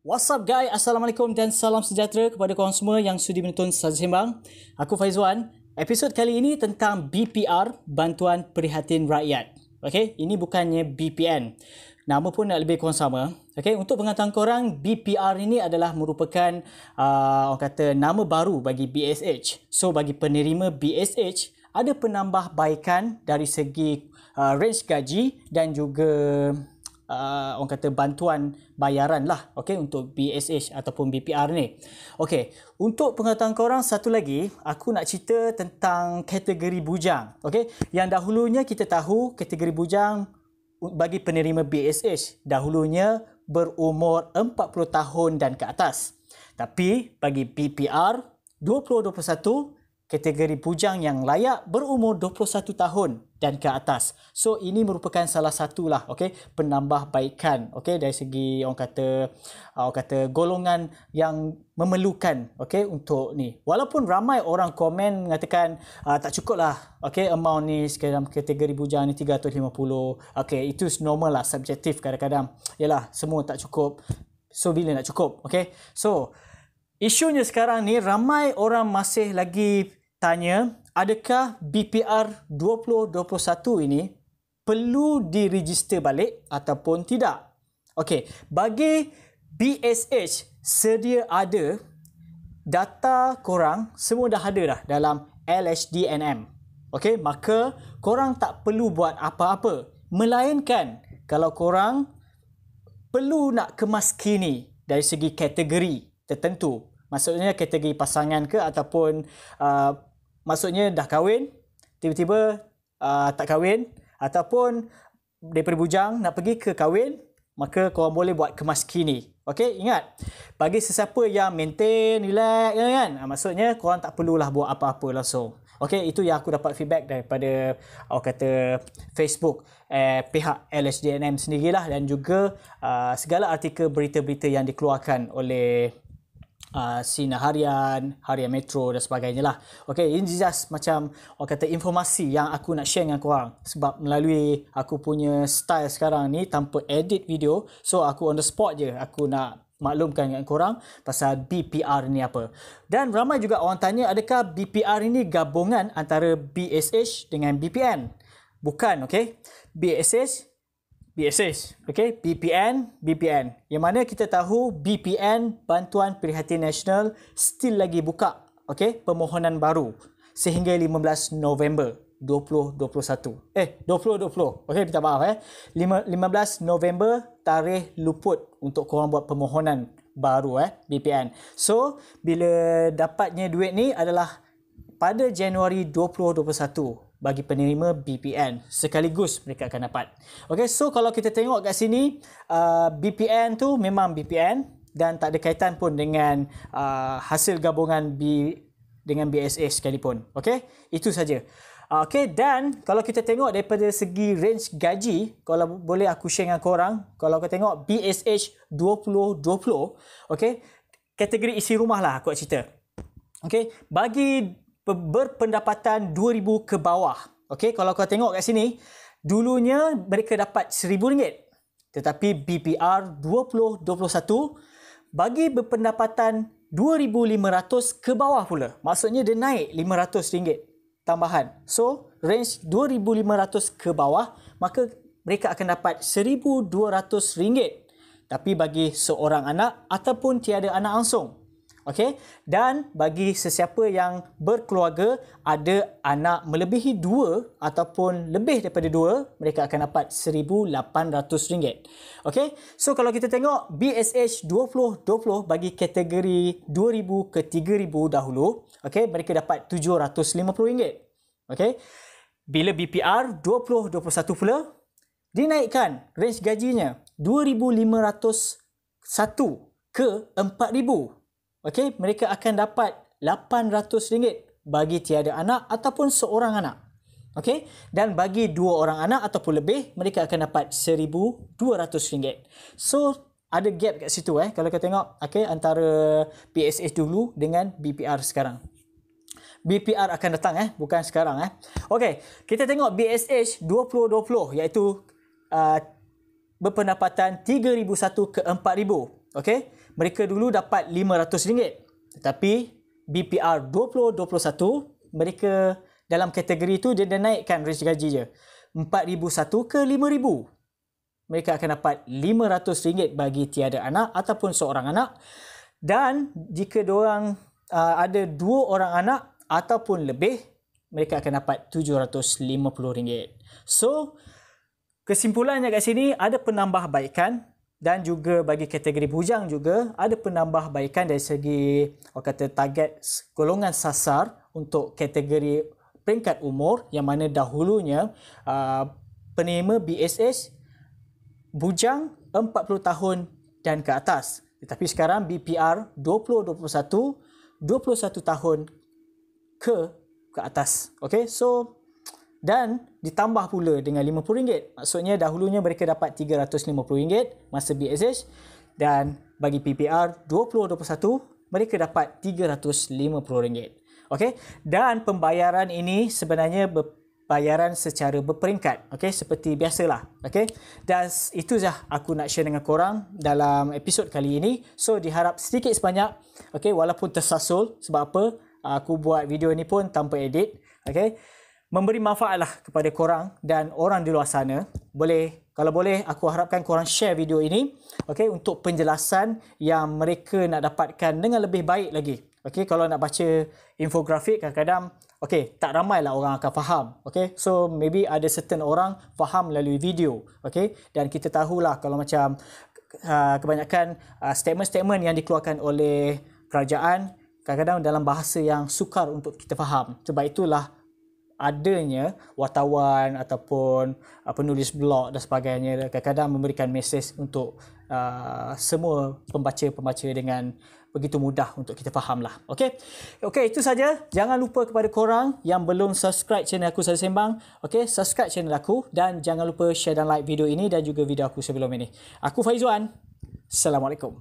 What's up guys? Assalamualaikum dan salam sejahtera kepada korang semua yang sudi menonton Saja Sembang. Aku Faizwan. Episod kali ini tentang BPR, Bantuan Prihatin Rakyat. Okey, ini bukannya BPN. Nama pun nak lebih kurang sama. Okey, untuk pengetahuan korang, BPR ini adalah merupakan orang kata nama baru bagi BSH. So bagi penerima BSH ada penambahbaikan dari segi range gaji dan juga orang kata bantuan bayaran lah, okey, untuk BSH ataupun BPR ni. Okey, untuk pengetahuan korang, satu lagi aku nak cerita tentang kategori bujang. Okey, yang dahulunya kita tahu kategori bujang bagi penerima BSH dahulunya berumur 40 tahun dan ke atas. Tapi bagi BPR 2021, kategori bujang yang layak berumur 21 tahun dan ke atas. So ini merupakan salah satulah, okey, penambahbaikan, okey, dari segi orang kata golongan yang memerlukan, okey, untuk ni. Walaupun ramai orang komen mengatakan tak cukup lah, okey, amount ni dalam kategori bujang ni 350. Okey, itu normal lah, subjektif kadang-kadang. Yalah, semua tak cukup. So bila nak cukup, okey? So isunya sekarang ni ramai orang masih lagi tanya, adakah BPR 2021 ini perlu diregister balik ataupun tidak? Okey, bagi BSH sedia ada, data korang semua dah ada dah dalam LHDNM. Okey, maka korang tak perlu buat apa-apa. Melainkan kalau korang perlu nak kemaskini dari segi kategori tertentu. Maksudnya kategori pasangan ke ataupun maksudnya dah kahwin, tiba-tiba tak kahwin, ataupun daripada bujang nak pergi ke kahwin, maka korang boleh buat kemaskini. Okey, ingat, bagi sesiapa yang maintain, relax, kan? Maksudnya korang tak perlulah buat apa-apa langsung. Okey, itu yang aku dapat feedback daripada orang kata Facebook pihak LHDNM sendirilah, dan juga segala artikel berita-berita yang dikeluarkan oleh Sinar Harian, Harian Metro dan sebagainya lah. Okay, ini just macam orang kata informasi yang aku nak share dengan korang. Sebab melalui aku punya style sekarang ni tanpa edit video, so aku on the spot je aku nak maklumkan dengan korang pasal BPR ni apa. Dan ramai juga orang tanya, adakah BPR ini gabungan antara BSH dengan BPN? Bukan, okay. BSH, okay, BPN. Yang mana kita tahu BPN, Bantuan Prihatin Nasional, still lagi buka, okay, permohonan baru sehingga 15 November 2021. 2020. Okay, minta maaf 15 November tarikh luput untuk korang buat permohonan baru BPN. So, bila dapatnya duit ni adalah pada Januari 2021. Bagi penerima BPN, sekaligus mereka akan dapat. Okay, so kalau kita tengok kat sini, BPN tu memang BPN dan tak ada kaitan pun dengan hasil gabungan dengan BSH sekalipun. Okay, itu saja. Okay, dan kalau kita tengok daripada segi range gaji, kalau boleh aku share dengan korang, kalau kita tengok BSH 2020, okay, kategori isi rumah lah aku nak cerita. Okay, bagi berpendapatan 2,000 ke bawah. Okey, kalau kau tengok kat sini, dulunya mereka dapat RM1,000. Tetapi BPR 2021 bagi berpendapatan 2,500 ke bawah pula. Maksudnya dia naik RM500 tambahan. So, range 2,500 ke bawah, maka mereka akan dapat RM1,200. Tapi bagi seorang anak ataupun tiada anak langsung. Okey, dan bagi sesiapa yang berkeluarga ada anak melebihi 2 ataupun lebih daripada 2, mereka akan dapat RM1,800. Okey, so kalau kita tengok BSH 2020 bagi kategori 2,000 ke 3,000 dahulu, okey, mereka dapat RM750. Okey, bila BPR 2021 pula dinaikkan range gajinya 2,501 ke 4,000. Okey, mereka akan dapat RM800 bagi tiada anak ataupun seorang anak. Okey, dan bagi 2 orang anak ataupun lebih, mereka akan dapat RM1,200. So, ada gap kat situ kalau kita tengok, okey, antara BSH dulu dengan BPR sekarang. BPR akan datang bukan sekarang Okey, kita tengok BSH 2020 iaitu berpendapatan 3,001 ke 4,000. okey, mereka dulu dapat RM500. Tetapi BPR 2021, mereka dalam kategori tu dia naikkan range gaji je. RM4,001 ke RM5,000. Mereka akan dapat RM500 bagi tiada anak ataupun seorang anak. Dan jika diorang ada 2 orang anak ataupun lebih, mereka akan dapat RM750. So, kesimpulannya kat sini ada penambahbaikan, dan juga bagi kategori bujang juga ada penambahbaikan dari segi orang kata target golongan sasar untuk kategori peringkat umur, yang mana dahulunya penerima BSS bujang 40 tahun dan ke atas. Tetapi sekarang BPR 2021 21 tahun ke atas. Okey, so dan ditambah pula dengan RM50. Maksudnya dahulunya mereka dapat RM350 masa BSS, dan bagi PPR 2021 mereka dapat RM350. Okey, dan pembayaran ini sebenarnya bayaran secara berperingkat, okey, seperti biasalah. Okey, dan itu sahaja aku nak share dengan korang dalam episod kali ini. So diharap sedikit sebanyak, okey, walaupun tersasul. Sebab apa? Aku buat video ni pun tanpa edit, okey, memberi manfaatlah kepada korang dan orang di luar sana. Kalau boleh aku harapkan korang share video ini, okey, untuk penjelasan yang mereka nak dapatkan dengan lebih baik lagi. Okey, kalau nak baca infografik kadang-kadang tak ramailah orang akan faham. Okey, so maybe ada certain orang faham melalui video. Okey, dan kita tahulah kalau macam kebanyakan statement-statement yang dikeluarkan oleh kerajaan kadang-kadang dalam bahasa yang sukar untuk kita faham. Sebab itulah adanya wartawan ataupun penulis blog dan sebagainya kadang-kadang memberikan mesej untuk semua pembaca-pembaca dengan begitu mudah untuk kita faham lah. Okey, itu saja. Jangan lupa kepada korang yang belum subscribe channel aku Saja Sembang, okey, subscribe channel aku dan jangan lupa share dan like video ini dan juga video aku sebelum ini. Aku Faizwan. Assalamualaikum.